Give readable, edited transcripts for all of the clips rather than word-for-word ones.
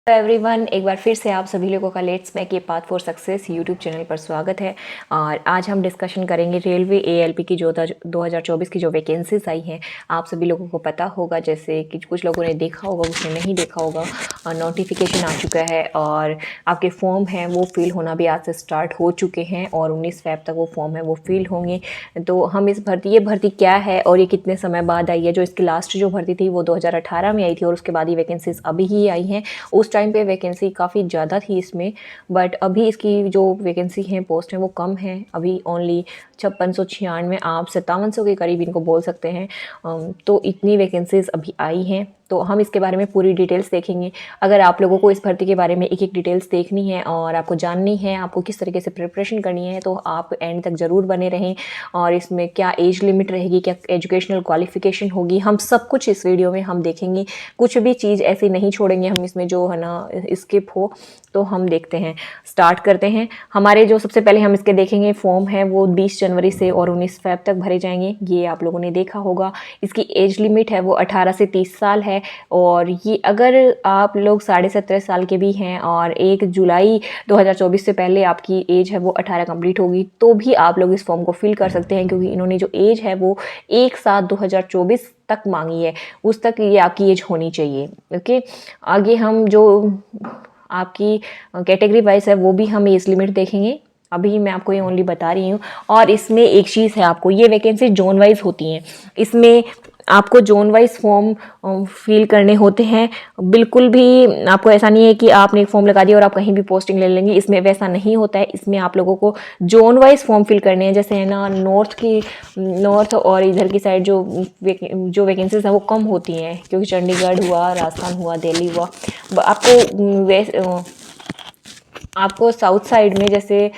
Everyone, एक बार फिर से आप सभी लोगों का let's make a path for success YouTube channel पर स्वागत है। और आज हम डिस्कशन करेंगे रेलवे एएलपी की जो 2024 की जो वैकेंसीज आई हैं। आप सभी लोगों को पता होगा, जैसे कि कुछ लोगों ने देखा होगा, कुछ ने नहीं देखा होगा। नोटिफिकेशन आ चुका है और आपके फॉर्म हैं वो फिल होना भी आज से स्टार्ट हो चुके हैं और 19 फ़रवरी तक वो फॉर्म है वो फिल होंगे। तो हम इस ये भर्ती क्या है और ये कितने समय बाद आई है। जो इसकी लास्ट जो भर्ती थी वो 2018 में आई थी और उसके बाद ये वैकेंसीज अभी ही आई हैं। उस टाइम पे वैकेंसी काफ़ी ज़्यादा थी इसमें, बट अभी इसकी जो वैकेंसी हैं, पोस्ट हैं, वो कम है। अभी ओनली 5696, आप 5700 के करीब इनको बोल सकते हैं। तो इतनी वैकेंसीज अभी आई हैं, तो हम इसके बारे में पूरी डिटेल्स देखेंगे। अगर आप लोगों को इस भर्ती के बारे में एक एक डिटेल्स देखनी है और आपको जाननी है आपको किस तरीके से प्रिपरेशन करनी है, तो आप एंड तक ज़रूर बने रहें। और इसमें क्या एज लिमिट रहेगी, क्या एजुकेशनल क्वालिफिकेशन होगी, हम सब कुछ इस वीडियो में हम देखेंगे। कुछ भी चीज़ ऐसी नहीं छोड़ेंगे हम इसमें जो है ना स्किप हो। तो हम देखते हैं, स्टार्ट करते हैं। हमारे जो सबसे पहले हम इसके देखेंगे फॉर्म है वो 20 जनवरी से और 19 फ़रवरी तक भरे जाएंगे। ये आप लोगों ने देखा होगा। इसकी एज लिमिट है वो 18 से 30 साल है। और ये अगर आप लोग 17.5 साल के भी हैं और 1 जुलाई 2024 से पहले आपकी एज है वो 18 कंप्लीट होगी, तो भी आप लोग इस फॉर्म को फिल कर सकते हैं, क्योंकि इन्होंने जो एज है वो 1/7/2024 तक मांगी है। उस तक ये आपकी एज होनी चाहिए। ओके, आगे हम जो आपकी कैटेगरी वाइज है वो भी हम एज लिमिट देखेंगे। अभी मैं आपको ये ओनली बता रही हूँ। और इसमें एक चीज़ है, आपको ये वैकेंसी जोन वाइज होती हैं। इसमें आपको जोन वाइज फॉर्म फिल करने होते हैं। बिल्कुल भी आपको ऐसा नहीं है कि आपने एक फॉर्म लगा दिया और आप कहीं भी पोस्टिंग ले लेंगे, इसमें वैसा नहीं होता है। इसमें आप लोगों को जोन वाइज फॉर्म फिल करने हैं। जैसे है ना, नॉर्थ और इधर की साइड जो वैकेंसीज हैं वो कम होती हैं, क्योंकि चंडीगढ़ हुआ, राजस्थान हुआ, दिल्ली हुआ। आपको साउथ साइड में जैसे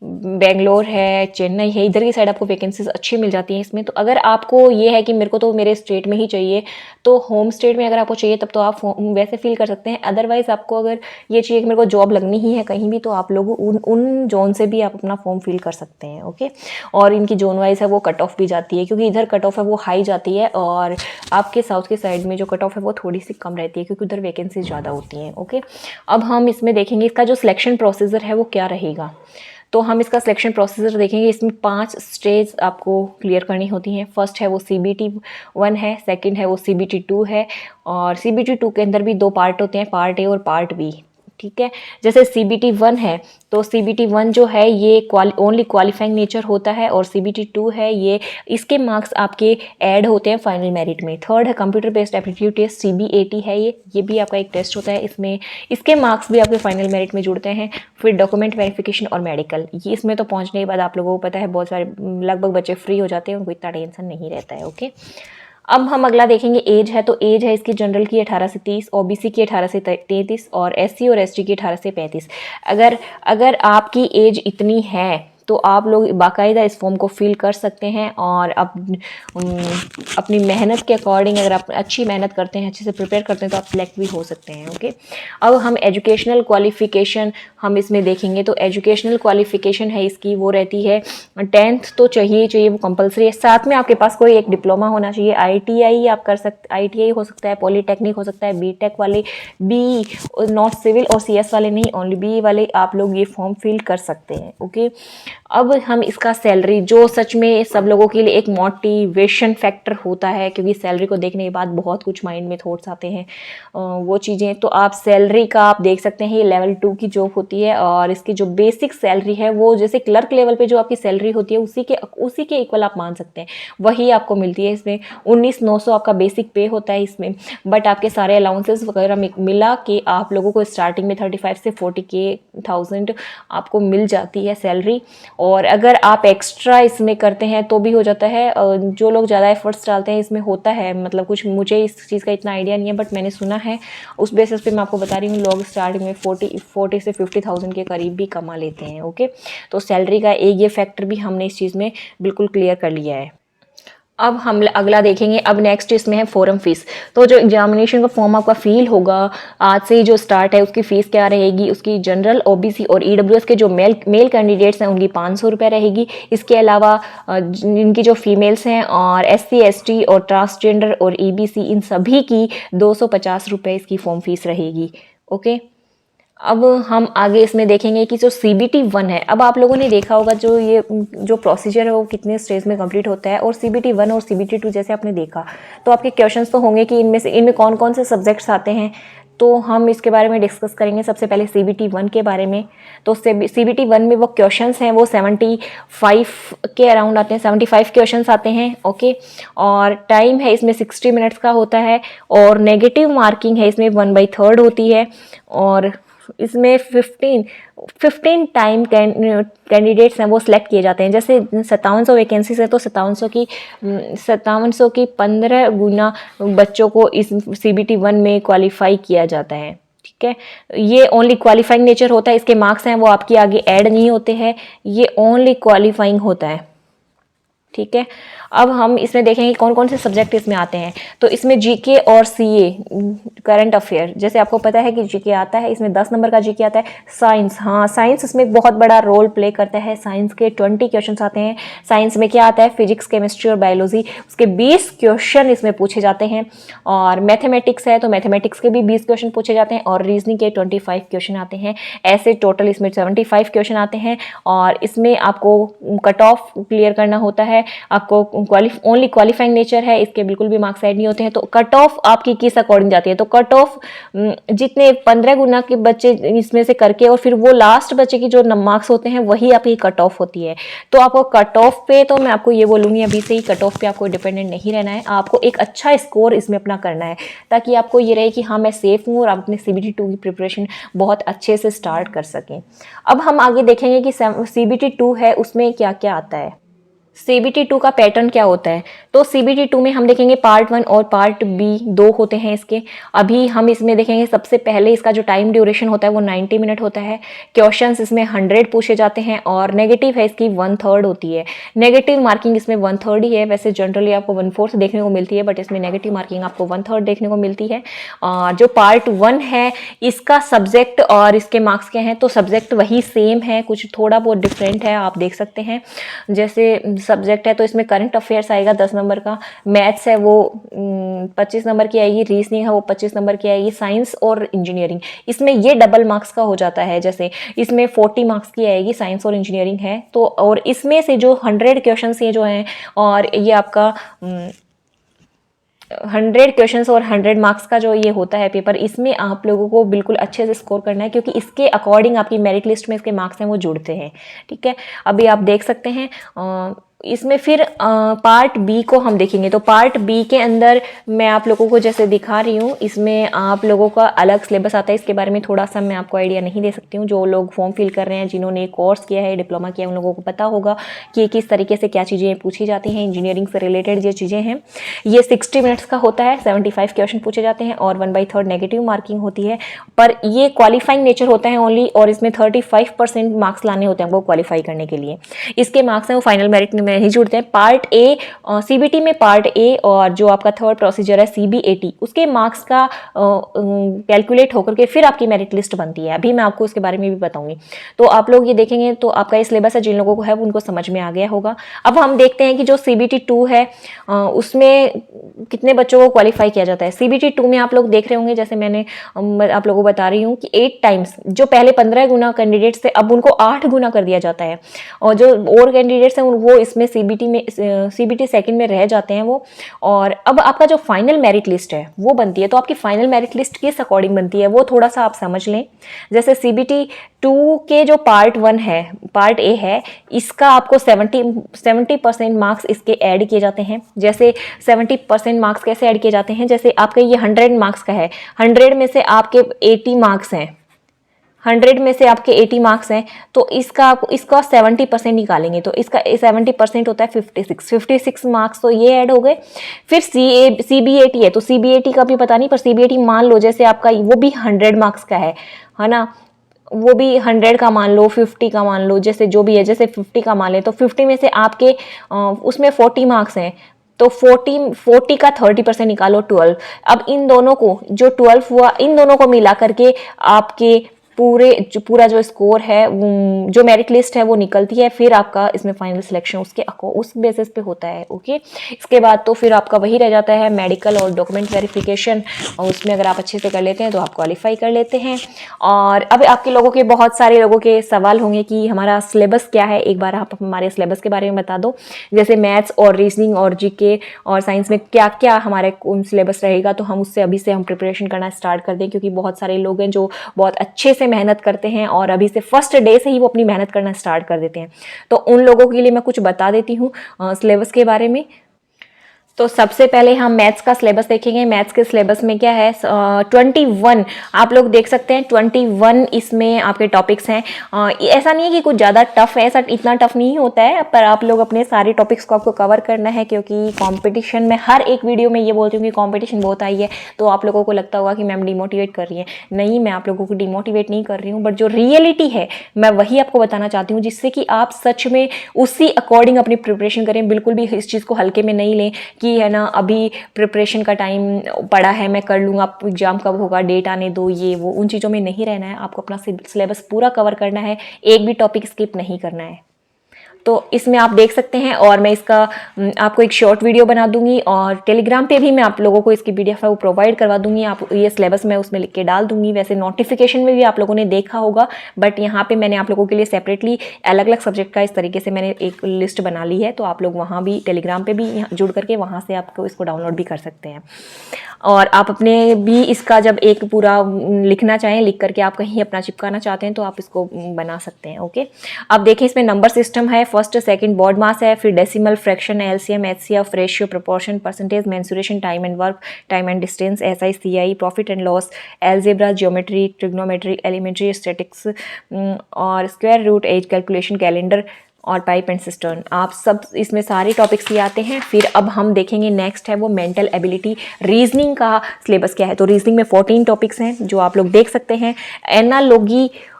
बेंगलोर है, चेन्नई है, इधर की साइड आपको वैकेंसीज अच्छी मिल जाती हैं इसमें। तो अगर आपको ये है कि मेरे को तो मेरे स्टेट में ही चाहिए, तो होम स्टेट में अगर आपको चाहिए तब तो आप वैसे फिल कर सकते हैं। अदरवाइज आपको अगर ये चाहिए कि मेरे को जॉब लगनी ही है कहीं भी, तो आप लोग उन जोन से भी आप अपना फॉर्म फिल कर सकते हैं। ओके, और इनकी जोन वाइज है वो कट ऑफ भी जाती है, क्योंकि इधर कट ऑफ है वो हाई जाती है और आपके साउथ के साइड में जो कट ऑफ है वो थोड़ी सी कम रहती है, क्योंकि उधर वैकेंसीज ज़्यादा होती हैं। ओके, अब हम इसमें देखेंगे इसका जो सिलेक्शन प्रोसीजर है वो क्या रहेगा। तो हम इसका सिलेक्शन प्रोसीजर देखेंगे। इसमें 5 स्टेज आपको क्लियर करनी होती हैं। फर्स्ट है वो CBT 1 है, सेकंड है वो CBT 2 है, और CBT 2 के अंदर भी 2 पार्ट होते हैं, पार्ट ए और पार्ट बी। ठीक है, जैसे CBT 1 है तो CBT 1 जो है ये ओनली क्वालिफाइंग नेचर होता है, और CBT 2 है ये इसके मार्क्स आपके ऐड होते हैं फाइनल मेरिट में। थर्ड है computer based aptitude test, CBAT है ये भी आपका एक टेस्ट होता है। इसमें इसके मार्क्स भी आपके फाइनल मेरिट में जुड़ते हैं। फिर डॉक्यूमेंट वेरिफिकेशन और मेडिकल, ये इसमें तो पहुंचने के बाद आप लोगों को पता है बहुत सारे लगभग बच्चे फ्री हो जाते हैं, उनको इतना टेंशन नहीं रहता है। ओके, अब हम अगला देखेंगे एज है। तो एज है इसकी जनरल की 18 से 30, OBC की 18 से 33 और SC और ST की 18 से 35। अगर आपकी एज इतनी है तो आप लोग बाकायदा इस फॉर्म को फिल कर सकते हैं। और अपनी मेहनत के अकॉर्डिंग अगर आप अच्छी मेहनत करते हैं, अच्छे से प्रिपेयर करते हैं, तो आप सिलेक्ट भी हो सकते हैं। ओके, अब हम एजुकेशनल क्वालिफिकेशन हम इसमें देखेंगे। तो एजुकेशनल क्वालिफिकेशन है इसकी वो रहती है 10th तो चाहिए वो कंपलसरी है। साथ में आपके पास कोई एक डिप्लोमा होना चाहिए। ITI आप कर सकते, ITI हो सकता है, पॉलीटेक्निक हो सकता है, BTech वाले, बी नॉट सिविल और CS वाले नहीं, ओनली बी वाले आप लोग ये फॉर्म फिल कर सकते हैं। ओके, अब हम इसका सैलरी, जो सच में सब लोगों के लिए एक मोटिवेशन फैक्टर होता है, क्योंकि सैलरी को देखने के बाद बहुत कुछ माइंड में थॉट्स आते हैं, वो चीज़ें। तो आप सैलरी का आप देख सकते हैं, ये लेवल 2 की जॉब होती है और इसकी जो बेसिक सैलरी है वो जैसे क्लर्क लेवल पे जो आपकी सैलरी होती है उसी के इक्वल आप मान सकते हैं, वही आपको मिलती है। इसमें 19,900 आपका बेसिक पे होता है इसमें, बट आपके सारे अलाउंसेस वगैरह मिला के आप लोगों को स्टार्टिंग में 35 से 40,000 आपको मिल जाती है सैलरी। और अगर आप एक्स्ट्रा इसमें करते हैं तो भी हो जाता है। जो लोग ज़्यादा एफर्ट्स डालते हैं इसमें होता है, मतलब कुछ मुझे इस चीज़ का इतना आइडिया नहीं है, बट मैंने सुना है, उस बेसिस पे मैं आपको बता रही हूँ। लोग स्टार्टिंग में 40 से 50,000 के करीब भी कमा लेते हैं। ओके, तो सैलरी का एक ये फैक्टर भी हमने इस चीज़ में बिल्कुल क्लियर कर लिया है। अब हम अगला देखेंगे। अब नेक्स्ट इसमें है फोरम फीस। तो जो एग्जामिनेशन का फॉर्म आपका फिल होगा आज से ही जो स्टार्ट है, उसकी फीस क्या रहेगी, उसकी जनरल, ओबीसी और ईडब्ल्यूएस के जो मेल कैंडिडेट्स हैं उनकी 500 रुपये रहेगी। इसके अलावा इनकी जो फीमेल्स हैं और एससी एसटी और ट्रांसजेंडर और ईबीसी, इन सभी की 250 रुपये इसकी फॉर्म फीस रहेगी। ओके, अब हम आगे इसमें देखेंगे कि जो CBT 1 है। अब आप लोगों ने देखा होगा जो प्रोसीजर है वो कितने स्टेज में कंप्लीट होता है, और CBT 1 और CBT 2 जैसे आपने देखा तो आपके क्वेश्चंस तो होंगे कि इनमें कौन कौन से सब्जेक्ट्स आते हैं। तो हम इसके बारे में डिस्कस करेंगे। सबसे पहले CBT 1 के बारे में। तो CBT 1 में वो क्वेश्चंस हैं वो 75 के अराउंड आते हैं, 75 क्वेश्चंस आते हैं। ओके, और टाइम है इसमें 60 मिनट्स का होता है, और नेगेटिव मार्किंग है इसमें 1/3 होती है, और इसमें 15 टाइम कैंडिडेट्स हैं वो सिलेक्ट किए जाते हैं। जैसे 5700 वैकेंसीज है तो 5700 की 15 गुना बच्चों को इस CBT 1 में क्वालिफाई किया जाता है। ठीक है, ये ओनली क्वालिफाइंग नेचर होता है। इसके मार्क्स हैं वो आपके आगे ऐड नहीं होते हैं, ये ओनली क्वालिफाइंग होता है। ठीक है, अब हम इसमें देखेंगे कौन कौन से सब्जेक्ट इसमें आते हैं। तो इसमें जीके और सीए, करंट अफेयर, जैसे आपको पता है कि जीके आता है, इसमें 10 नंबर का जीके आता है। साइंस, हाँ साइंस इसमें एक बहुत बड़ा रोल प्ले करता है। साइंस के 20 क्वेश्चन आते हैं। साइंस में क्या आता है, फिजिक्स, केमिस्ट्री और बायोलॉजी, उसके 20 क्वेश्चन इसमें पूछे जाते हैं। और मैथमेटिक्स है तो मैथमेटिक्स के भी 20 क्वेश्चन पूछे जाते हैं, और रीजनिंग के 25 क्वेश्चन आते हैं। ऐसे टोटल इसमें 75 क्वेश्चन आते हैं, और इसमें आपको कट ऑफ क्लियर करना होता है। आपको ओनली क्वालिफाइंग नेचर है, इसके बिल्कुल भी मार्क्स ऐड नहीं होते हैं। तो कट ऑफ आपकी किस अकॉर्डिंग जाती है, तो कट ऑफ जितने 15 गुना के बच्चे इसमें से करके और फिर वो लास्ट बच्चे की जो मार्क्स होते हैं वही आपकी कट ऑफ होती है। तो आपको कट ऑफ पे, तो मैं आपको ये बोलूँगी अभी से ही, कट ऑफ पे आपको डिपेंडेंट नहीं रहना है। आपको एक अच्छा स्कोर इसमें अपना करना है, ताकि आपको ये रहे कि हाँ मैं सेफ हूँ, और आप अपने CBT 2 की प्रिपरेशन बहुत अच्छे से स्टार्ट कर सकें। अब हम आगे देखेंगे कि CBT 2 है उसमें क्या क्या आता है। CBT 2 का पैटर्न क्या होता है। तो CBT 2 में हम देखेंगे पार्ट 1 और पार्ट B 2 होते हैं इसके। अभी हम इसमें देखेंगे सबसे पहले इसका जो टाइम ड्यूरेशन होता है वो 90 मिनट होता है। क्वेश्चंस इसमें 100 पूछे जाते हैं, और नेगेटिव है इसकी 1/3 होती है। नेगेटिव मार्किंग इसमें 1/3 ही है, वैसे जनरली आपको 1/4 देखने को मिलती है, बट इसमें नेगेटिव मार्किंग आपको 1/3 देखने को मिलती है। जो पार्ट 1 है इसका सब्जेक्ट और इसके मार्क्स क्या हैं, तो सब्जेक्ट वही सेम है, कुछ थोड़ा बहुत डिफरेंट है, आप देख सकते हैं। जैसे सब्जेक्ट है तो इसमें करंट अफेयर्स आएगा 10 नंबर का, मैथ्स है वो 25 नंबर की आएगी, रीजनिंग है वो 25 नंबर की आएगी, साइंस और इंजीनियरिंग इसमें ये डबल मार्क्स का हो जाता है। जैसे इसमें 40 मार्क्स की आएगी, साइंस और इंजीनियरिंग है तो, और इसमें से जो 100 क्वेश्चन ये जो हैं, और ये आपका 100 क्वेश्चंस और 100 मार्क्स का जो ये होता है पेपर, इसमें आप लोगों को बिल्कुल अच्छे से स्कोर करना है, क्योंकि इसके अकॉर्डिंग आपकी मेरिट लिस्ट में इसके मार्क्स हैं वो जुड़ते हैं। ठीक है, अभी आप देख सकते हैं। इसमें फिर पार्ट B को हम देखेंगे। तो पार्ट B के अंदर मैं आप लोगों को जैसे दिखा रही हूँ, इसमें आप लोगों का अलग सिलेबस आता है। इसके बारे में थोड़ा सा मैं आपको आइडिया नहीं दे सकती हूँ। जो लोग फॉर्म फिल कर रहे हैं, जिन्होंने कोर्स किया है, डिप्लोमा किया है, उन लोगों को पता होगा कि किस तरीके से क्या चीज़ें पूछी जाती हैं। इंजीनियरिंग से रिलेटेड जो चीज़ें हैं, ये 60 मिनट्स का होता है, 75 क्वेश्चन पूछे जाते हैं, और 1/3 नेगेटिव मार्किंग होती है। पर ये क्वालिफाइंग नेचर होता है ओनली, और इसमें 35% मार्क्स लाने होते हैं वो क्वालिफाई करने के लिए। इसके मार्क्स हैं वो फाइनल मेरिट में ही जुड़ते हैं। पार्ट ए, CBT में पार्ट ए और जो आपका थर्ड प्रोसीजर है CBAT, उसके मार्क्स का कैलकुलेट होकर के फिर आपकी मेरिट लिस्ट बनती है। अभी मैं आपको उसके बारे में भी बताऊंगी। तो आप लोग ये देखेंगे तो आपका ये सिलेबस है, जिन लोगों को है उनको समझ में आ गया होगा। अब हम देखते हैं कि जो CBT 2 है उसमें कितने बच्चों को क्वालिफाई किया जाता है। CBT 2 में आप लोग देख रहे होंगे, जैसे मैंने आप लोगों को बता रही हूँ कि 8 टाइम्स जो पहले 15 गुना कैंडिडेट्स थे, अब उनको 8 गुना कर दिया जाता है, और जो और कैंडिडेट्स हैं वो इसमें CBT सेकंड में रह जाते हैं वो। और अब आपका जो फाइनल मेरिट लिस्ट है वो बनती है। तो आपकी फाइनल मेरिट लिस्ट किस अकॉर्डिंग बनती है वो थोड़ा सा आप समझ लें। जैसे CBT 2 के जो पार्ट 1 है, पार्ट ए है, इसका आपको 70% मार्क्स इसके ऐड किए जाते हैं। जैसे 70% मार्क्स कैसे ऐड किए जाते हैं, जैसे आपका ये 100 मार्क्स का है, 100 में से आपके 80 मार्क्स हैं, 100 में से आपके 80 मार्क्स हैं, तो इसका 70% निकालेंगे तो इसका 70% होता है 56 मार्क्स, तो ये ऐड हो गए। फिर CBAT है, तो CBAT का भी पता नहीं, पर CBAT मान लो जैसे आपका वो भी 100 मार्क्स का है ना, वो भी 100 का मान लो, 50 का मान लो, जैसे जो भी है, जैसे 50 का मान ले तो 50 में से आपके उसमें 40 मार्क्स हैं, तो 40 का 30% निकालो 12। अब इन दोनों को जो 12 हुआ, इन दोनों को मिला करके आपके पूरा जो स्कोर है, जो मेरिट लिस्ट है वो निकलती है। फिर आपका इसमें फाइनल सिलेक्शन उस बेसिस पे होता है। ओके, इसके बाद तो फिर आपका वही रह जाता है मेडिकल और डॉक्यूमेंट वेरिफिकेशन, और उसमें अगर आप अच्छे से कर लेते हैं तो आप क्वालिफाई कर लेते हैं। और अब आपके लोगों के बहुत सारे लोगों के सवाल होंगे कि हमारा सिलेबस क्या है। एक बार आप हमारे सिलेबस के बारे में बता दो, जैसे मैथ्स और रीजनिंग और जीके और साइंस में क्या क्या हमारे सिलेबस रहेगा, तो हम उससे अभी से हम प्रिपरेशन करना स्टार्ट कर दें, क्योंकि बहुत सारे लोग हैं जो बहुत अच्छे से मेहनत करते हैं और अभी से फर्स्ट डे से ही वो अपनी मेहनत करना स्टार्ट कर देते हैं। तो उन लोगों के लिए मैं कुछ बता देती हूँ सिलेबस के बारे में। तो सबसे पहले हम मैथ्स का सिलेबस देखेंगे। मैथ्स के सिलेबस में क्या है, 21 आप लोग देख सकते हैं, 21 इसमें आपके टॉपिक्स हैं। ऐसा नहीं है कि कुछ ज़्यादा टफ है, ऐसा इतना टफ नहीं होता है, पर आप लोग अपने सारे टॉपिक्स को आपको कवर करना है, क्योंकि कंपटीशन में हर एक वीडियो में ये बोलती हूँ कि कंपटीशन बहुत आई है। तो आप लोगों को लगता होगा कि मैम डिमोटिवेट कर रही है। नहीं, मैं आप लोगों को डिमोटिवेट नहीं कर रही हूँ, बट जो रियलिटी है मैं वही आपको बताना चाहती हूँ, जिससे कि आप सच में उसी अकॉर्डिंग अपनी प्रिपरेशन करें। बिल्कुल भी इस चीज़ को हल्के में नहीं लें कि है ना अभी प्रिपरेशन का टाइम पड़ा है, मैं कर लूँगा, एग्जाम कब होगा, डेट आने दो, ये वो, उन चीज़ों में नहीं रहना है। आपको अपना सिलेबस पूरा कवर करना है, एक भी टॉपिक स्किप नहीं करना है। तो इसमें आप देख सकते हैं, और मैं इसका आपको एक शॉर्ट वीडियो बना दूंगी, और टेलीग्राम पे भी मैं आप लोगों को इसकी PDF है वो प्रोवाइड करवा दूंगी। आप ये सिलेबस मैं उसमें लिख के डाल दूंगी। वैसे नोटिफिकेशन में भी आप लोगों ने देखा होगा, बट यहाँ पे मैंने आप लोगों के लिए सेपरेटली अलग अलग सब्जेक्ट का इस तरीके से मैंने एक लिस्ट बना ली है। तो आप लोग वहाँ भी टेलीग्राम पे भी जुड़ करके वहाँ से आपको इसको डाउनलोड भी कर सकते हैं। और आप अपने भी इसका जब एक पूरा लिखना चाहें, लिख करके आप कहीं अपना चिपकाना चाहते हैं तो आप इसको बना सकते हैं। ओके, अब देखें इसमें नंबर सिस्टम है, फर्स्ट सेकंड बोर्ड मास है, फिर decimal, fraction, LCM, HCF, ratio, proportion, percentage, mensuration, time and work, time and distance, SI, CI, profit and loss, algebra, geometry, trigonometry, elementary statics और square root, age calculation, calendar और pipe and cistern, आप सब इसमें सारे topics ही आते हैं। फिर अब हम देखेंगे नेक्स्ट है वो मेंटल एबिलिटी। रीजनिंग का सिलेबस क्या है, तो रीजनिंग में 14 टॉपिक्स हैं जो आप लोग देख सकते हैं।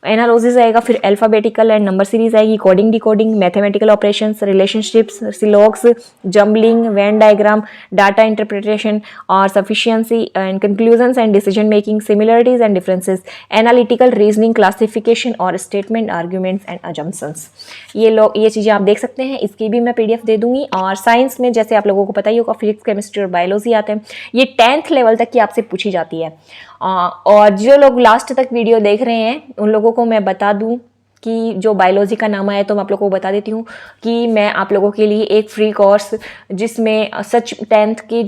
एनालॉजिस आएगा, फिर अल्फाबेटिकल एंड नंबर सीरीज आएगी, coding, decoding, mathematical operations, relationships, syllogisms, jumbling, venn diagram, data interpretation और sufficiency and conclusions and decision making, similarities and differences, analytical reasoning, classification और स्टेटमेंट, आर्ग्यूमेंट्स एंड अजम्पशंस। ये चीज़ें आप देख सकते हैं, इसकी भी मैं PDF दे दूंगी। और साइंस में जैसे आप लोगों को पता ही होगा, फिजिक्स, केमिस्ट्री और बायोलॉजी आते हैं। ये 10th लेवल तक की आपसे पूछी जाती है। और जो लोग लास्ट तक वीडियो देख रहे हैं उन लोगों को मैं बता दूं कि जो बायोलॉजी का नाम आया, तो मैं आप लोगों को बता देती हूँ कि मैं आप लोगों के लिए एक फ्री कोर्स, जिसमें सच 10th की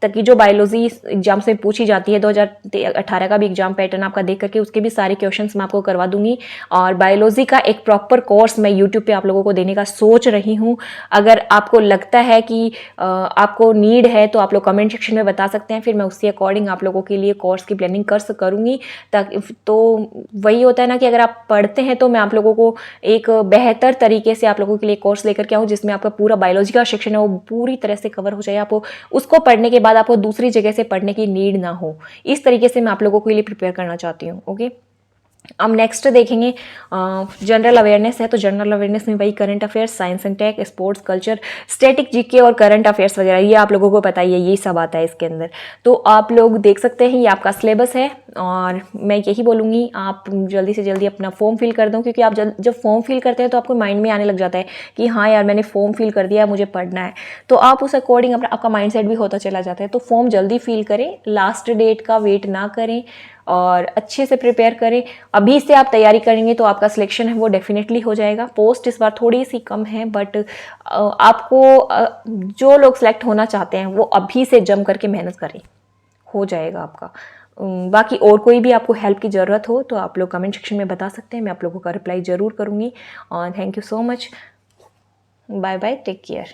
तक की जो बायोलॉजी एग्जाम से पूछी जाती है, 2018 का भी एग्जाम पैटर्न आपका देख करके उसके भी सारे क्वेश्चंस मैं आपको करवा दूंगी। और बायोलॉजी का एक प्रॉपर कोर्स मैं यूट्यूब पे आप लोगों को देने का सोच रही हूँ। अगर आपको लगता है कि आपको नीड है तो आप लोग कमेंट सेक्शन में बता सकते हैं, फिर मैं उसी अकॉर्डिंग आप लोगों के लिए कोर्स की प्लानिंग करूँगी। ताकि तो वही होता है ना कि अगर आप पढ़ते हैं तो मैं आप लोगों को एक बेहतर तरीके से आप लोगों के लिए कोर्स लेकर के आऊँ, जिसमें आपका पूरा बायोलॉजी का सेक्शन है वो पूरी तरह से कवर हो जाए। आपको उसको पढ़ने के बाद आपको दूसरी जगह से पढ़ने की नीड ना हो, इस तरीके से मैं आप लोगों के लिए प्रिपेयर करना चाहती हूँ। ओके, अब नेक्स्ट देखेंगे जनरल अवेयरनेस है। तो जनरल अवेयरनेस में वही current affairs, science and tech, sports, culture, static, GK और करंट अफेयर्स वगैरह, ये आप लोगों को पता ही है, ये सब आता है इसके अंदर। तो आप लोग देख सकते हैं ये आपका सिलेबस है। और मैं यही बोलूँगी आप जल्दी से जल्दी अपना फॉर्म फिल कर दो, क्योंकि आप जब फॉर्म फिल करते हैं तो आपको माइंड में आने लग जाता है कि हाँ यार मैंने फॉर्म फिल कर दिया, मुझे पढ़ना है। तो आप उस अकॉर्डिंग आपका माइंड सेट भी होता चला जाता है। तो फॉर्म जल्दी फिल करें, लास्ट डेट का वेट ना करें और अच्छे से प्रिपेयर करें। अभी से आप तैयारी करेंगे तो आपका सिलेक्शन है वो डेफिनेटली हो जाएगा। पोस्ट इस बार थोड़ी सी कम है, बट आपको जो लोग सेलेक्ट होना चाहते हैं वो अभी से जम करके मेहनत करें, हो जाएगा आपका। बाकी और कोई भी आपको हेल्प की ज़रूरत हो तो आप लोग कमेंट सेक्शन में बता सकते हैं, मैं आप लोगों का रिप्लाई ज़रूर करूँगी। और thank you so much, bye bye, take care.